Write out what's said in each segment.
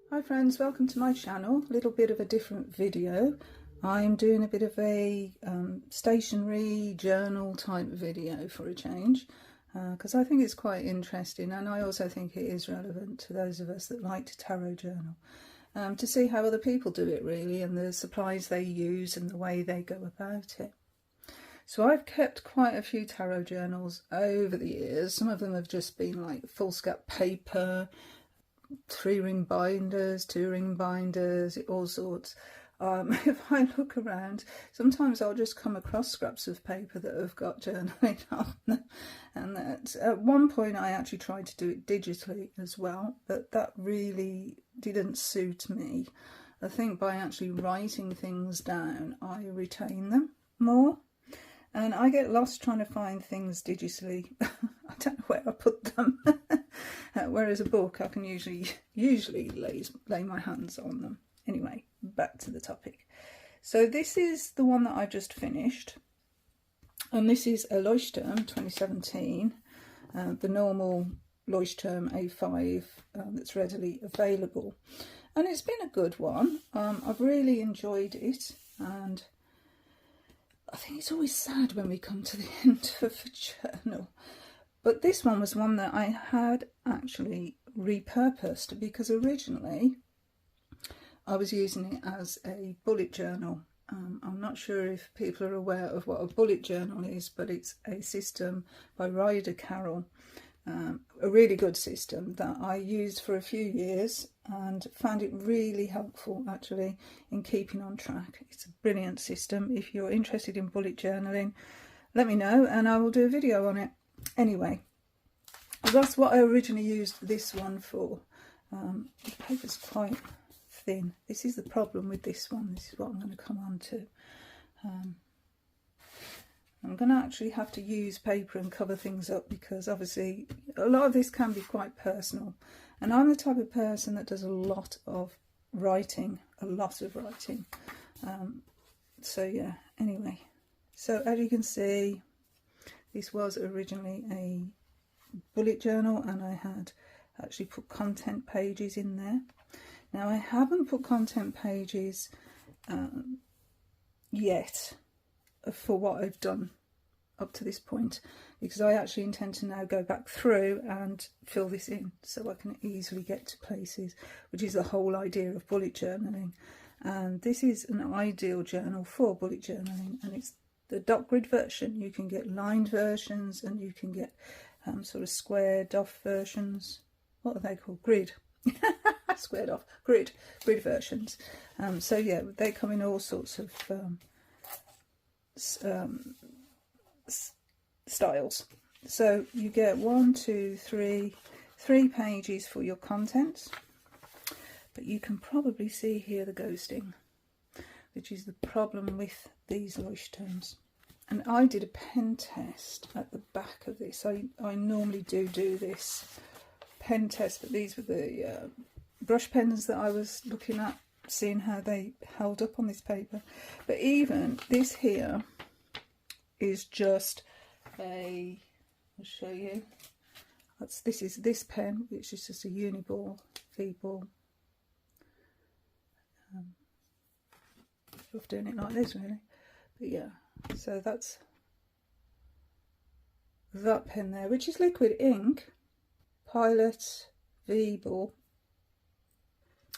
Hi friends, welcome to my channel. A little bit of a different video. I'm doing a bit of a stationery journal type video for a change because I think it's quite interesting, and I also think it is relevant to those of us that like to tarot journal, to see how other people do it really, and the supplies they use and the way they go about it. So I've kept quite a few tarot journals over the years. Some of them have just been like foolscap paper, 3-ring binders, 2-ring binders, all sorts. If I look around, sometimes I'll just come across scraps of paper that have got journaling on them. And that, at one point I actually tried to do it digitally as well, but that really didn't suit me. I think by actually writing things down, I retain them more. And I get lost trying to find things digitally. I don't know where I put them. Whereas a book, I can usually lay my hands on them. Anyway, back to the topic. So this is the one that I just finished. And this is a Leuchtturm 2017. The normal Leuchtturm A5 that's readily available. And it's been a good one. I've really enjoyed it. And I think it's always sad when we come to the end of a journal. But this one was one that I had actually repurposed, because originally I was using it as a bullet journal. I'm not sure if people are aware of what a bullet journal is, but it's a system by Ryder Carroll. A really good system that I used for a few years and found it really helpful actually in keeping on track. It's a brilliant system. If you're interested in bullet journaling, let me know and I will do a video on it. Anyway, that's what I originally used this one for. The paper's quite thin. This is the problem with this one. This is what I'm going to come on to. I'm going to actually have to use paper and cover things up, because obviously a lot of this can be quite personal, and I'm the type of person that does a lot of writing, so yeah, anyway, so as you can see, this was originally a bullet journal and I had actually put content pages in there. Now I haven't put content pages yet for what I've done up to this point, because I actually intend to now go back through and fill this in so I can easily get to places, which is the whole idea of bullet journaling. And this is an ideal journal for bullet journaling, and it's the dot grid version. You can get lined versions and you can get sort of squared off versions. What are they called? Grid. Squared off, grid versions. So yeah, they come in all sorts of styles. So you get 3 pages for your contents, but you can probably see here the ghosting, which is the problem with these Leuchtturms. And I did a pen test at the back of this. I normally do this pen test, but these were the brush pens that I was looking at, seeing how they held up on this paper. But even this here is just a, I'll show you, this is this pen, which is just a Uniball V-ball. Love doing it like this really, but yeah, so that's that pen there, which is liquid ink, Pilot V-ball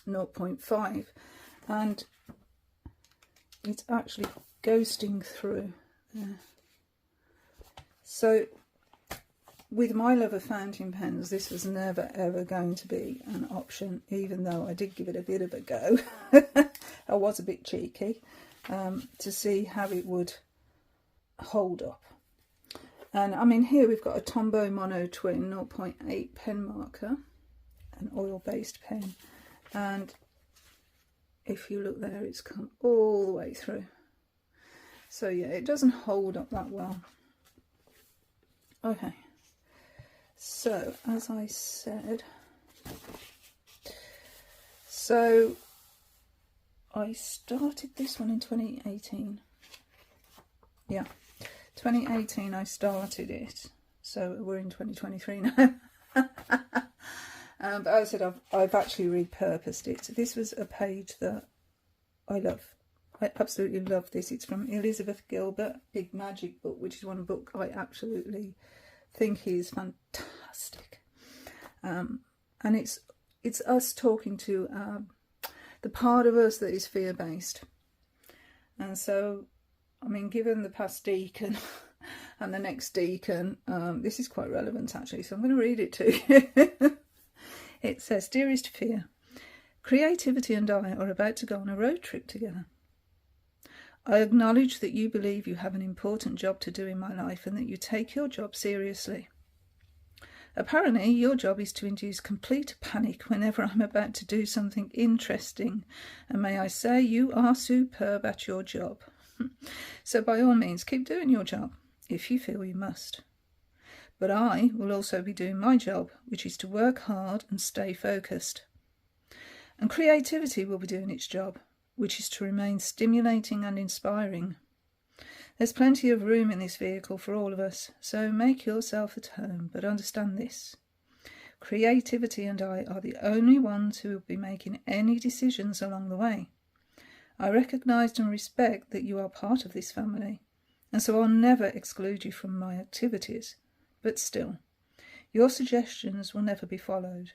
0.5, and it's actually ghosting through there. So with my love of fountain pens, this was never ever going to be an option, even though I did give it a bit of a go. I was a bit cheeky to see how it would hold up. And I mean, here we've got a Tombow Mono Twin 0.8 pen marker, an oil-based pen, and if you look there, it's come all the way through. So yeah, it doesn't hold up that well. Okay, so as I said, so I started this one in 2018. Yeah, 2018 I started it, so we're in 2023 now. But as I said, I've actually repurposed it. So this was a page that I love. I absolutely love this. It's from Elizabeth Gilbert, Big Magic Book, which is one book I absolutely think is fantastic. And it's us talking to the part of us that is fear-based. And so, I mean, given the past deacon and the next deacon, this is quite relevant actually, so I'm going to read it to you. It says, "Dearest Fear, creativity and I are about to go on a road trip together. I acknowledge that you believe you have an important job to do in my life and that you take your job seriously. Apparently, your job is to induce complete panic whenever I'm about to do something interesting, and may I say you are superb at your job. So by all means, keep doing your job, if you feel you must. But I will also be doing my job, which is to work hard and stay focused. And creativity will be doing its job, which is to remain stimulating and inspiring. There's plenty of room in this vehicle for all of us, so make yourself at home, but understand this. Creativity and I are the only ones who will be making any decisions along the way. I recognise and respect that you are part of this family, and so I'll never exclude you from my activities, but still, your suggestions will never be followed.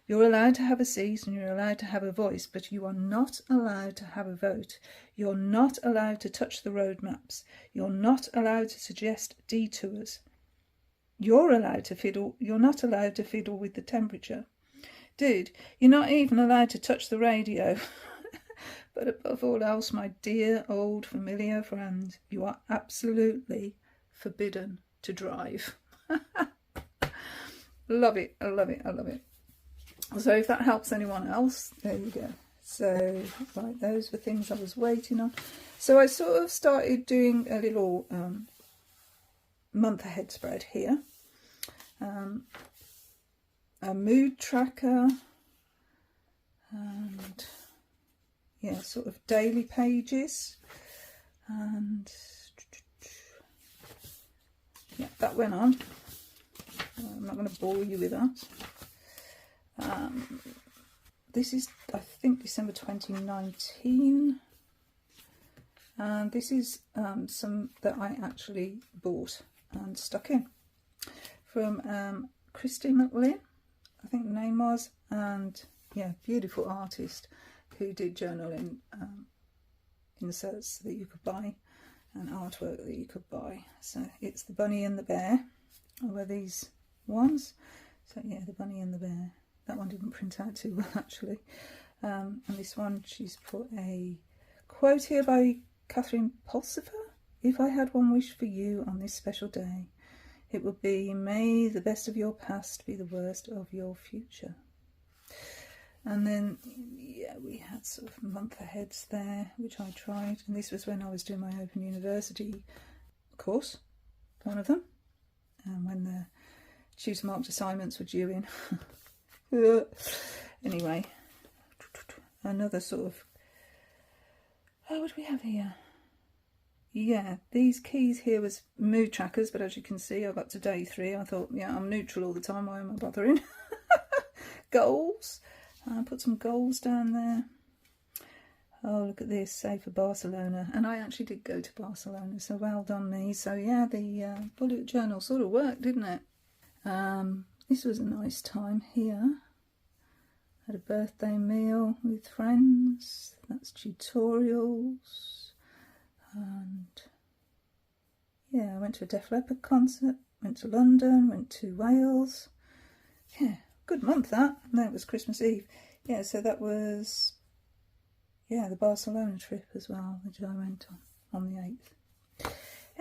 You're allowed to have a seat and you're allowed to have a voice, but you are not allowed to have a vote. You're not allowed to touch the road maps. You're not allowed to suggest detours. You're allowed to fiddle. You're not allowed to fiddle with the temperature. Dude, you're not even allowed to touch the radio. But above all else, my dear old familiar friend, you are absolutely forbidden to drive." Love it. I love it. I love it. So if that helps anyone else, there you go. So, right, those were things I was waiting on. So I sort of started doing a little month ahead spread here. A mood tracker. And, yeah, sort of daily pages. And, yeah, that went on. I'm not going to bore you with that. This is, I think, December 2019, and this is some that I actually bought and stuck in from Christy McLean, I think the name was, and yeah, beautiful artist who did journaling inserts that you could buy and artwork that you could buy. So it's the bunny and the bear, were these ones. So yeah, the bunny and the bear. That one didn't print out too well actually. And this one, she's put a quote here by Catherine Pulsifer. "If I had one wish for you on this special day, it would be, may the best of your past be the worst of your future." And then, yeah, we had sort of month aheads there, which I tried. And this was when I was doing my Open University course, one of them. And when the tutor marked assignments were due in. Anyway, another sort of, oh, what do we have here? Yeah, these keys here was mood trackers, but as you can see, I got to day 3. I thought, yeah, I'm neutral all the time, why am I bothering? Goals. I put some goals down there. Oh, look at this, save for Barcelona. And I actually did go to Barcelona, so well done me. So yeah, the bullet journal sort of worked, didn't it? This was a nice time here. Had a birthday meal with friends. That's tutorials. And yeah, I went to a Def Leppard concert. Went to London. Went to Wales. Yeah, good month that. And then it was Christmas Eve. Yeah, so that was, yeah, the Barcelona trip as well, which I went on the 8th.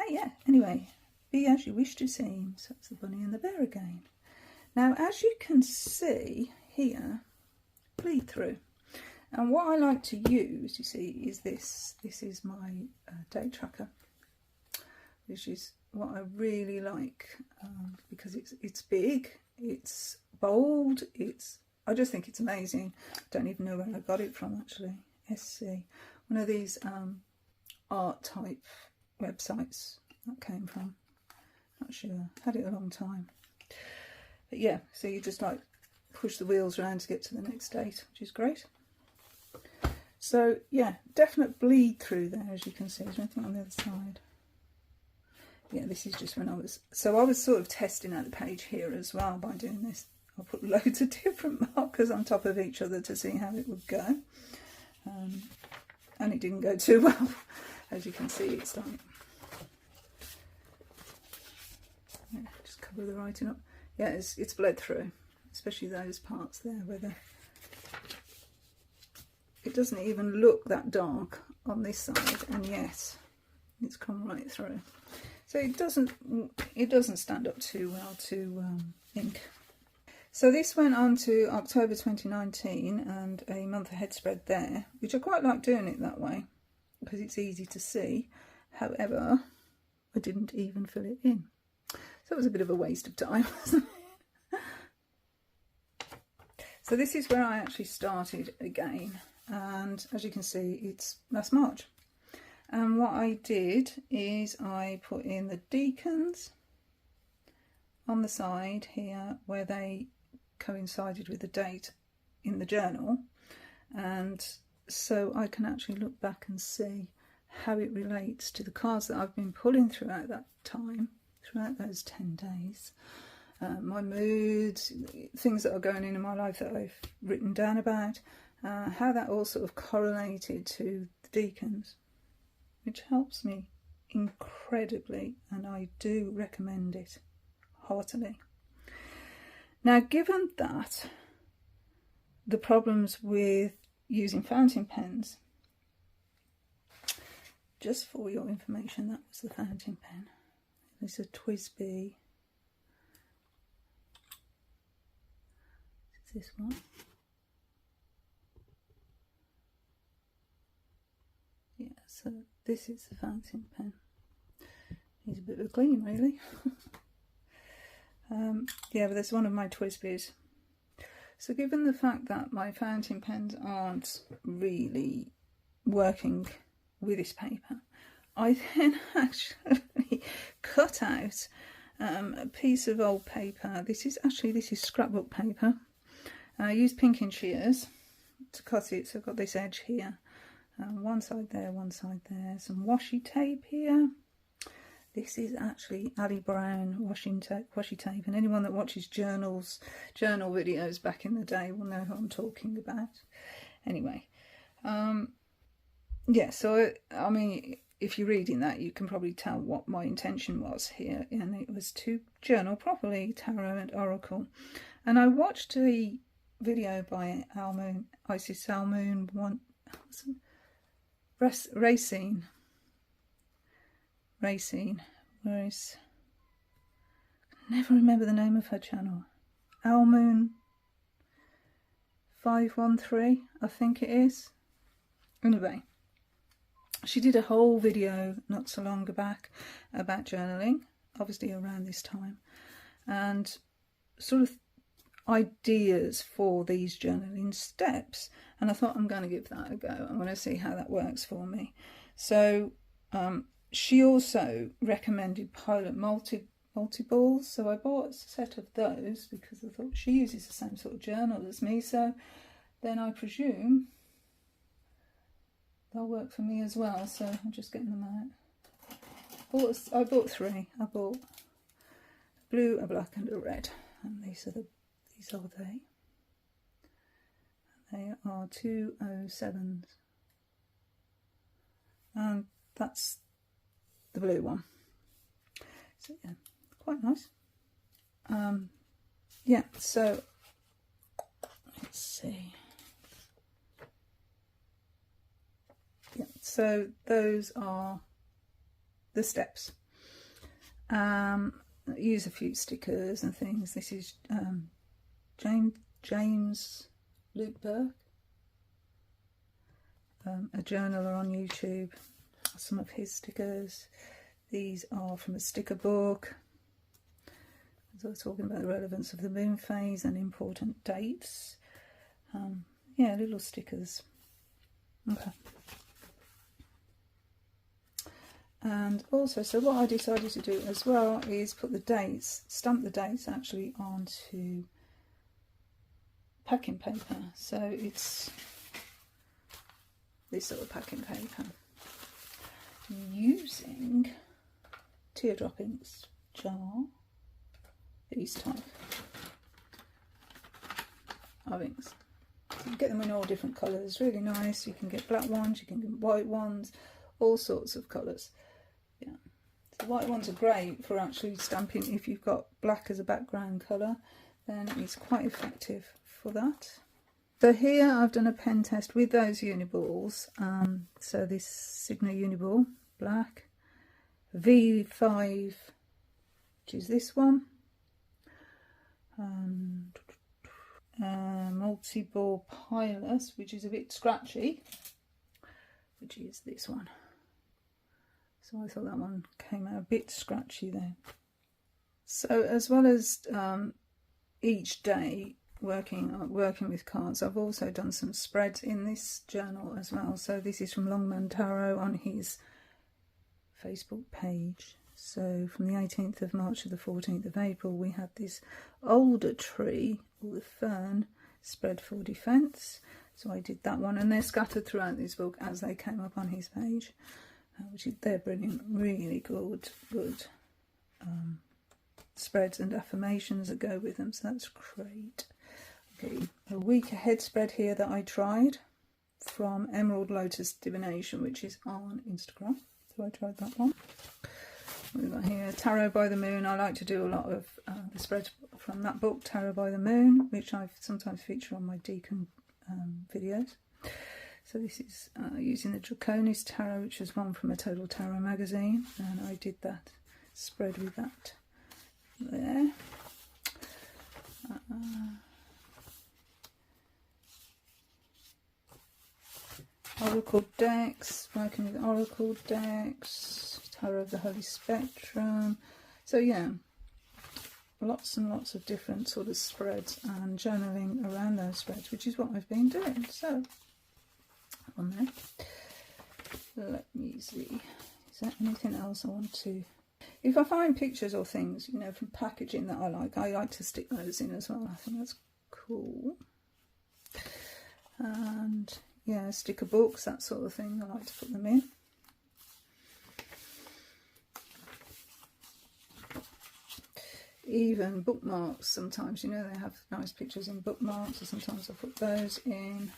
Yeah, anyway, be as you wish to seem. So that's the bunny and the bear again. Now, as you can see here, bleed through. And what I like to use, you see, is this. This is my day tracker, which is what I really like because it's big, it's bold, I just think it's amazing. Don't even know where I got it from actually. SC, one of these art type websites that came from. Not sure. Had it a long time. But yeah, so you just like push the wheels around to get to the next date, which is great. So yeah, definite bleed through there, as you can see. Is there anything on the other side? Yeah, this is just when I was sort of testing out the page here as well by doing this. I put loads of different markers on top of each other to see how it would go. And it didn't go too well. As you can see, it's like, yeah, just cover the writing up. Yeah, it's bled through, especially those parts there where it doesn't even look that dark on this side, and yet it's come right through. So it doesn't stand up too well to ink. So this went on to October 2019 and a month ahead spread there, which I quite like doing it that way because it's easy to see. However, I didn't even fill it in. So it was a bit of a waste of time, wasn't it? So this is where I actually started again. And as you can see, that's March. And what I did is I put in the deacons on the side here where they coincided with the date in the journal, and so I can actually look back and see how it relates to the cards that I've been pulling throughout that time, throughout those 10 days. My moods, things that are going in my life that I've written down about, how that all sort of correlated to the deacons, which helps me incredibly, and I do recommend it heartily. Now, given that the problems with using fountain pens, just for your information, that was the fountain pen. It's a TWSBI. It's this one. Yeah, so this is the fountain pen. Needs a bit of a clean, really. Yeah, but there's one of my TWSBIs. So given the fact that my fountain pens aren't really working with this paper, I then actually cut out a piece of old paper. This is scrapbook paper. I used pinking shears to cut it, so I've got this edge here. One side there, one side there. Some washi tape here. This is actually Ali Brown washi tape, and anyone that watches journal videos back in the day will know who I'm talking about. Anyway, yeah, so I mean, if you're reading that, you can probably tell what my intention was here, and it was to journal properly, tarot and oracle. And I watched a video by Isis Almoon, Racine, where is, I never remember the name of her channel. Almoon 513, I think it is. Anyway, she did a whole video not so long back about journaling, obviously around this time, and sort of ideas for these journaling steps. And I thought, I'm going to give that a go. I'm going to see how that works for me. So she also recommended Pilot multi-balls, so I bought a set of those because I thought she uses the same sort of journal as me, so then I presume they'll work for me as well. So I'm just getting them out. I bought three. I bought a blue, a black and a red, and these are they. They are 207s, and that's the blue one. So yeah, quite nice. Yeah, so let's see. Yeah, so those are the steps. Use a few stickers and things. This is James Luke Burke, a journaler on YouTube. Some of his stickers. These are from a sticker book. So we're talking about the relevance of the moon phase and important dates. Yeah, little stickers. Okay. And also, so what I decided to do as well is put the dates, stamp the dates actually onto packing paper. So it's this sort of packing paper using teardrop inks jar, these type of inks. So you get them in all different colours, really nice. You can get black ones, you can get white ones, all sorts of colours. Yeah, the white ones are great for actually stamping. If you've got black as a background colour, then it's quite effective for that. So here I've done a pen test with those Uniballs. So this Sigma Uniball black, V5, which is this one, multi-ball Pilot, which is a bit scratchy, which is this one. So I thought that one came out a bit scratchy there. So as well as each day working with cards, I've also done some spreads in this journal as well. So this is from Longman Tarot on his Facebook page. So from the 18th of March to the 14th of April, we had this older tree, or the fern, spread for defence. So I did that one, and they're scattered throughout this book as they came up on his page, which is, they're brilliant, really good spreads and affirmations that go with them. So that's great. Okay, a week ahead spread here that I tried from Emerald Lotus Divination, which is on Instagram. So I tried that one. We've got here Tarot by the Moon. I like to do a lot of the spreads from that book, Tarot by the Moon, which I sometimes feature on my Deacon videos. So this is using the Draconis Tarot, which is one from a Total Tarot magazine, and I did that spread with that there. Oracle decks, working with Oracle decks, Tarot of the Holy Spectrum. So yeah, lots and lots of different sort of spreads and journaling around those spreads, which is what I've been doing. So on there, let me see, is there anything else I want to, if I find pictures or things, you know, from packaging that I like to stick those in as well. I think that's cool. And yeah, sticker books, that sort of thing, I like to put them in. Even bookmarks sometimes, you know, they have nice pictures in bookmarks, so sometimes I put those in.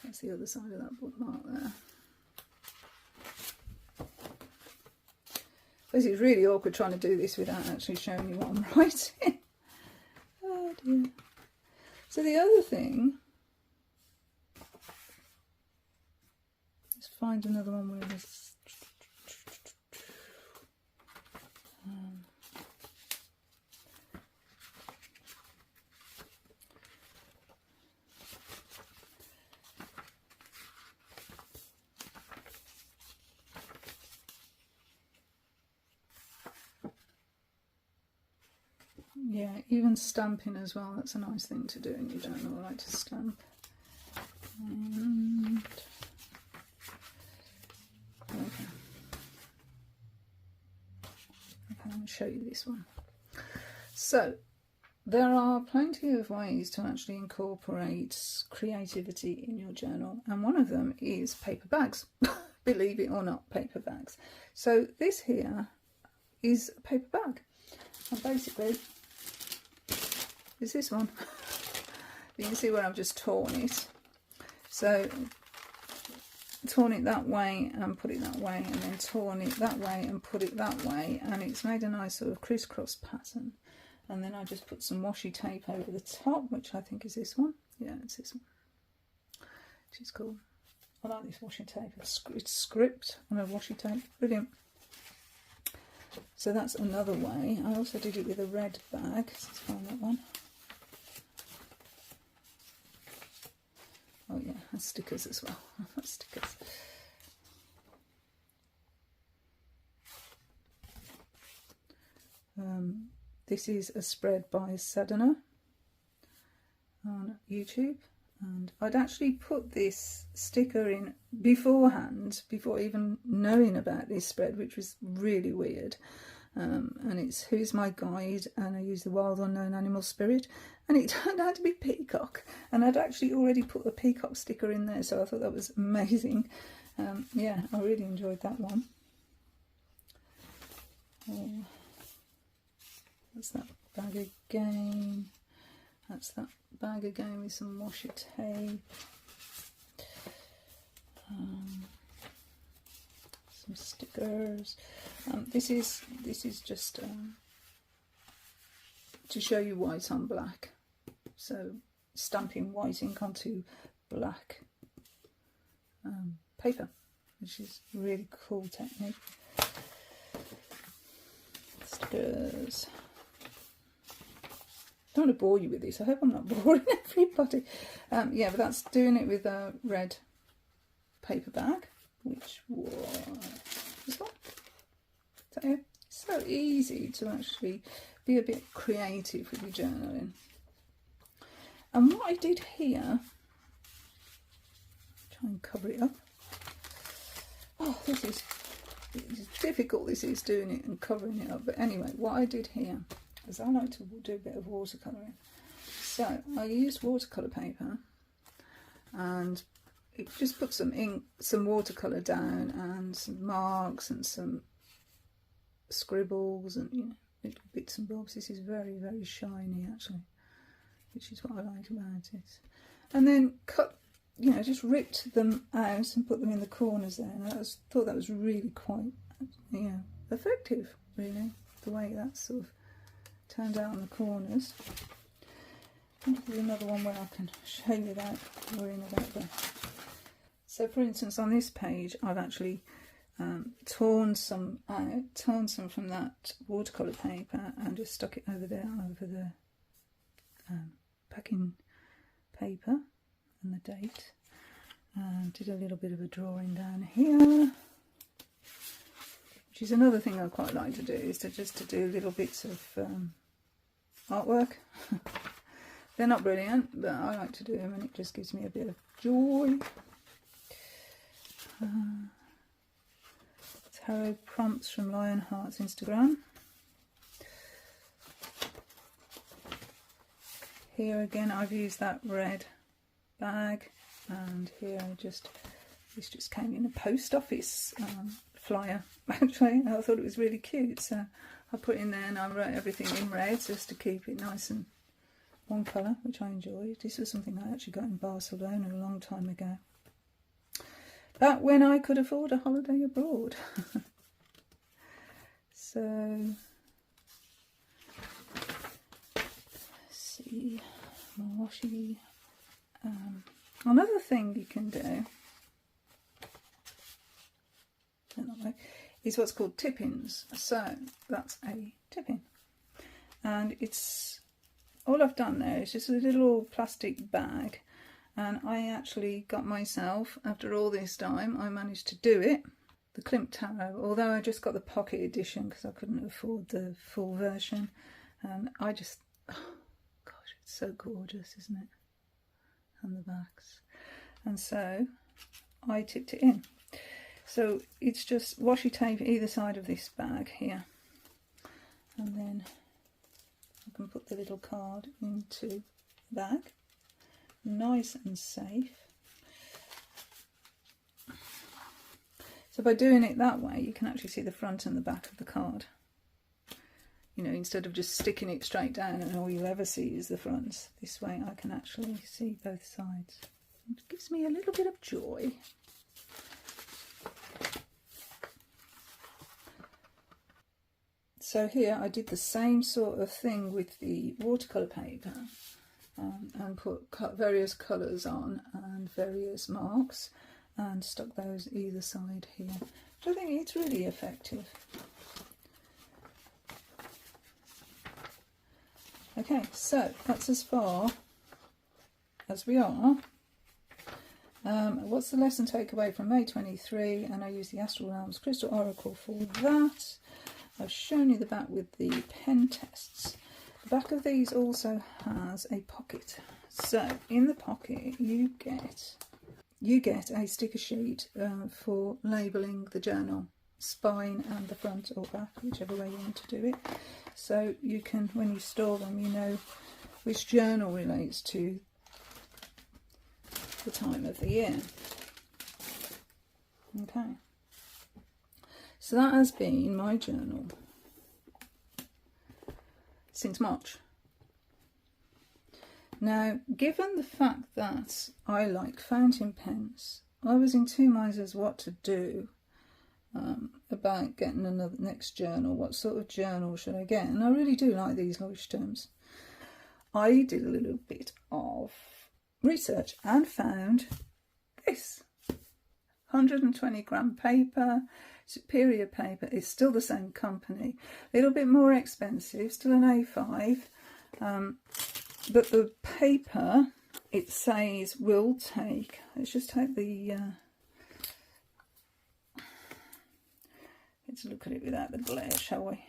That's the other side of that bookmark there. Basically, it's really awkward trying to do this without actually showing you what I'm writing. Oh dear. So the other thing, let's find another one where this. Yeah, even stamping as well, that's a nice thing to do in your journal. I like to stamp. And okay, I'm going to show you this one. So there are plenty of ways to actually incorporate creativity in your journal, and one of them is paper bags. Believe it or not, paper bags. So this here is a paper bag, and basically is this one. You can see where I've just torn it. So torn it that way and put it that way, and then torn it that way and put it that way, and it's made a nice sort of crisscross pattern. And then I just put some washi tape over the top, which I think is this one. Yeah, it's this one, which is cool. I like this washi tape. It's script on a washi tape. Brilliant. So that's another way. I also did it with a red bag. Let's find that one. Oh yeah, and stickers as well. Stickers. This is a spread by Sadhana on YouTube, and I'd actually put this sticker in beforehand, before even knowing about this spread, which was really weird. and it's Who's My Guide, and I use the Wild Unknown Animal Spirit, and it turned out to be Peacock, and I'd actually already put a peacock sticker in there, so I thought that was amazing. Yeah, I really enjoyed that one. That's that bag again. That's that bag again with some washi tape. Some stickers. This is just to show you white on black. So stamping white ink onto black paper, which is a really cool technique. Stickers. Don't want to bore you with this. I hope I'm not boring everybody. Yeah, but that's doing it with a red paper bag, which was this one. So yeah, so easy to actually be a bit creative with your journaling. And what I did here, try and cover it up. Oh, this is difficult. This is doing it and covering it up. But anyway, what I did here is I like to do a bit of watercolouring. So I used watercolour paper and it just put some ink, some watercolour down, and some marks and some scribbles and, you know, little bits and bobs. This is very, very shiny actually, which is what I like about it. And then cut, you know, just ripped them out and put them in the corners there. And I thought that was really quite, you know, effective, really, the way that sort of turned out on the corners. I think there's another one where I can show you that worrying about that. So for instance, on this page, I've actually torn some out, torn some from that watercolour paper and just stuck it over there, over the packing paper and the date. Did a little bit of a drawing down here, which is another thing I quite like to do, is to do little bits of artwork. They're not brilliant, but I like to do them and it just gives me a bit of joy. Tarot prompts from Lionheart's Instagram. Here again I've used that red bag, and here this just came in a post office flyer actually. I thought it was really cute, so I put it in there and I wrote everything in red just to keep it nice and one colour, which I enjoyed. This was something I actually got in Barcelona a long time ago, back when I could afford a holiday abroad. So, let's see, more washi. Another thing you can do is what's called tip-ins. So that's a tip-in, and it's all I've done there is just a little plastic bag, and I actually got myself, after all this time, I managed to do it, the Klimt Tarot, although I just got the pocket edition because I couldn't afford the full version. And I just, oh gosh, it's so gorgeous, isn't it? And the backs. And so I tipped it in. So it's just washi tape either side of this bag here, and then I can put the little card into the bag, nice and safe. So by doing it that way, you can actually see the front and the back of the card. You know, instead of just sticking it straight down and all you ever see is the front. This way I can actually see both sides. It gives me a little bit of joy. So here I did the same sort of thing with the watercolour paper, and cut various colours on and various marks and stuck those either side here, which I think it's really effective. Okay, so that's as far as we are. What's the lesson takeaway from May 23? And I use the Astral Realms Crystal Oracle for that. I've shown you the back with the pen tests. The back of these also has a pocket. So in the pocket you get a sticker sheet for labelling the journal. spine and the front or back, whichever way you want to do it. So you can, when you store them, you know which journal relates to the time of the year. Okay, so that has been my journal since March. Now, given the fact that I like fountain pens, I was in two minds as what to do about getting another next journal. What sort of journal should I get? And I really do like these Leuchtturms. I did a little bit of research and found this 120 gram paper, Superior Paper. Is still the same company, a little bit more expensive, still an A5, but the paper, it says, will take, let's just take the let's look at it without the glare, shall we?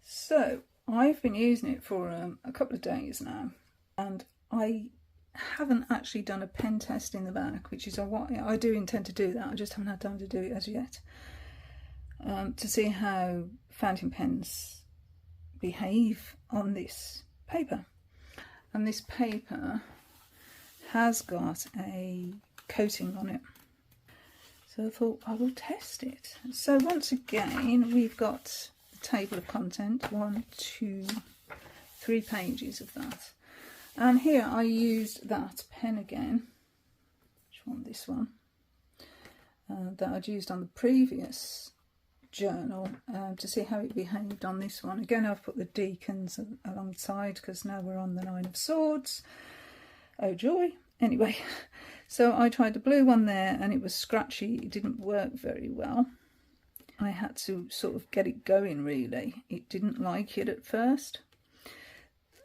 So I've been using it for a couple of days now, and I haven't actually done a pen test in the back, which is what I do intend to do. That I just haven't had time to do it as yet, to see how fountain pens behave on this paper. And this paper has got a coating on it, so I thought I will test it. So once again, we've got the table of content, 1, 2, 3 pages of that. And here I used that pen again, which one? This one, that I'd used on the previous journal, to see how it behaved on this one. Again, I've put the deacons alongside because now we're on the 9 of Swords. Oh joy. Anyway, so I tried the blue one there and it was scratchy. It didn't work very well. I had to sort of get it going really. It didn't like it at first.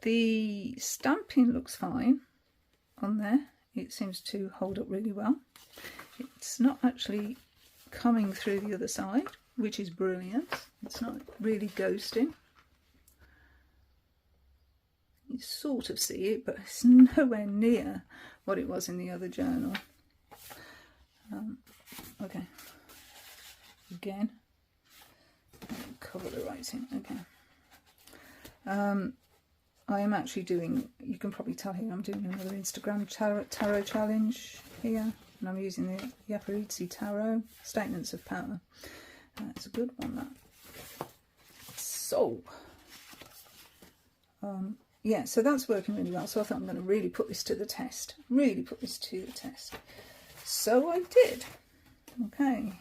The stamping looks fine on there. It seems to hold up really well. It's not actually coming through the other side, which is brilliant. It's not really ghosting. You sort of see it, but it's nowhere near what it was in the other journal. Okay. Again, cover the writing. Okay. I am actually doing, you can probably tell here, I'm doing another Instagram tarot challenge here, and I'm using the Yapparizzi Tarot, Statements of Power. It's a good one, that. So, yeah, so that's working really well. So I thought I'm going to really put this to the test. Really put this to the test. So I did. Okay.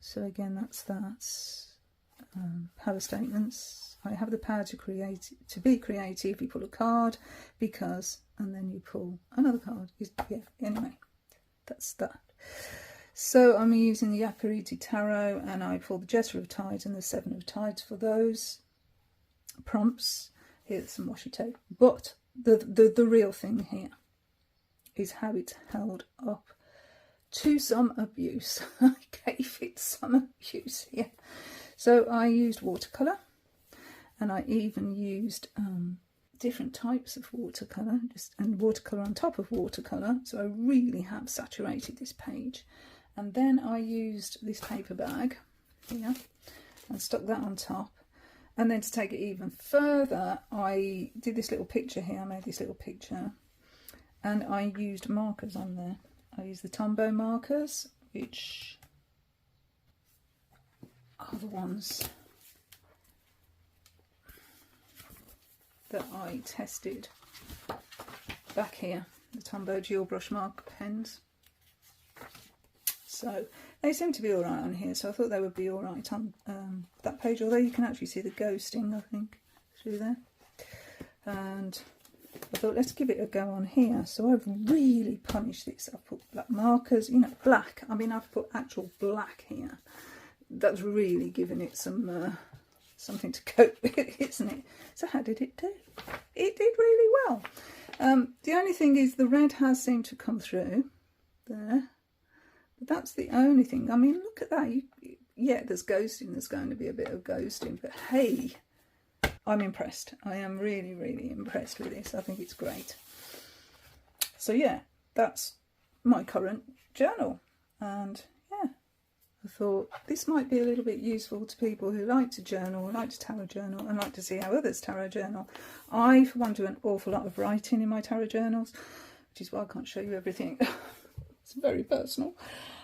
So again, that's that. Power statements. I have the power to be creative. You pull a card, because, and then you pull another card. Yeah, anyway, that's that. So I'm using the Yapparizzi Tarot, and I pull the Jesser of Tides and the Seven of Tides for those prompts. Here's some washi tape. But the real thing here is how it's held up to some abuse. I gave it some abuse here. So I used watercolour, and I even used different types of watercolour, and watercolour on top of watercolour. So I really have saturated this page. And then I used this paper bag here and stuck that on top. And then to take it even further, I did this little picture here. I made this little picture, and I used markers on there. I used the Tombow markers, which are the ones that I tested back here, the Tombow dual brush marker pens. So they seem to be all right on here, so I thought they would be all right on that page, although you can actually see the ghosting, I think, through there. And I thought, let's give it a go on here. So I've really punished this. I've put black markers, you know, black. I mean, I've put actual black here. That's really given it some something to cope with, isn't it? So how did it do? It did really well. The only thing is the red has seemed to come through there. But that's the only thing. I mean, look at that. Yeah, there's ghosting. There's going to be a bit of ghosting. But hey, I'm impressed. I am really, really impressed with this. I think it's great. So yeah, that's my current journal, and yeah, I thought this might be a little bit useful to people who like to journal, like to tarot journal, and like to see how others tarot journal. I, for one, do an awful lot of writing in my tarot journals, which is why I can't show you everything. It's very personal.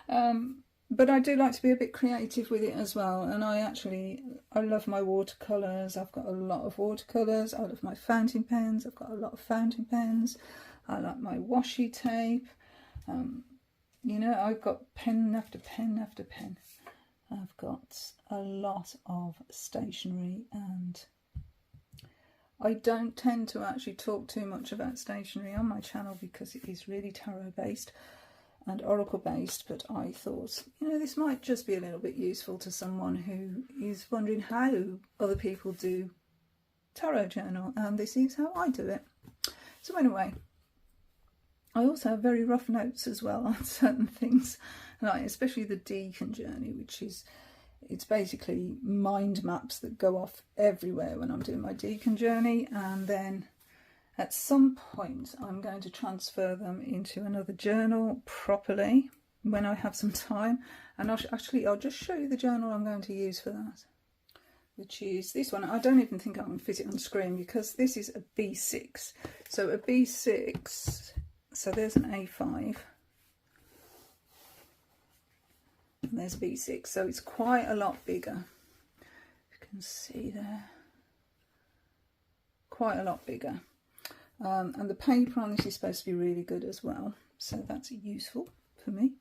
But I do like to be a bit creative with it as well. And I love my watercolours. I've got a lot of watercolours. I love my fountain pens. I've got a lot of fountain pens. I like my washi tape. You know, I've got pen after pen after pen. I've got a lot of stationery, and I don't tend to actually talk too much about stationery on my channel because it is really tarot based and oracle based, but I thought, you know, this might just be a little bit useful to someone who is wondering how other people do tarot journal, and this is how I do it. So anyway, I also have very rough notes as well on certain things, like especially the Deacon journey, which is, it's basically mind maps that go off everywhere when I'm doing my Deacon journey, and then at some point I'm going to transfer them into another journal properly when I have some time, and I'll just show you the journal I'm going to use for that, which is this one. I don't even think I can fit it on screen because this is a B6. So a B6, so there's an A5 and there's B6, so it's quite a lot bigger. You can see there, quite a lot bigger. And the paper on this is supposed to be really good as well, so that's useful for me.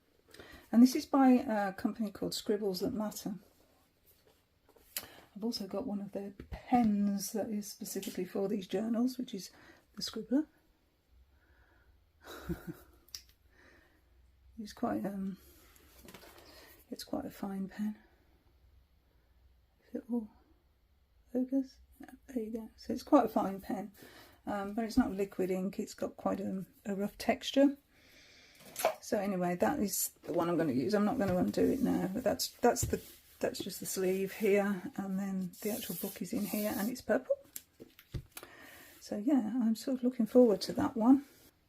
And this is by a company called Scribbles That Matter. I've also got one of their pens that is specifically for these journals, which is the Scribbler. It's quite a fine pen. If it all focus, yeah, there you go. So it's quite a fine pen. But it's not liquid ink, it's got quite a rough texture. So anyway, that is the one I'm going to use. I'm not going to undo it now, but that's just the sleeve here, and then the actual book is in here, and it's purple. So yeah, I'm sort of looking forward to that one.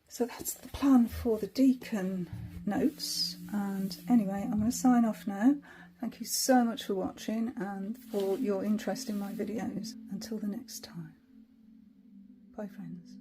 So that's the plan for the Deacon notes, and anyway, I'm going to sign off now. Thank you so much for watching and for your interest in my videos. Until the next time. Bye friends.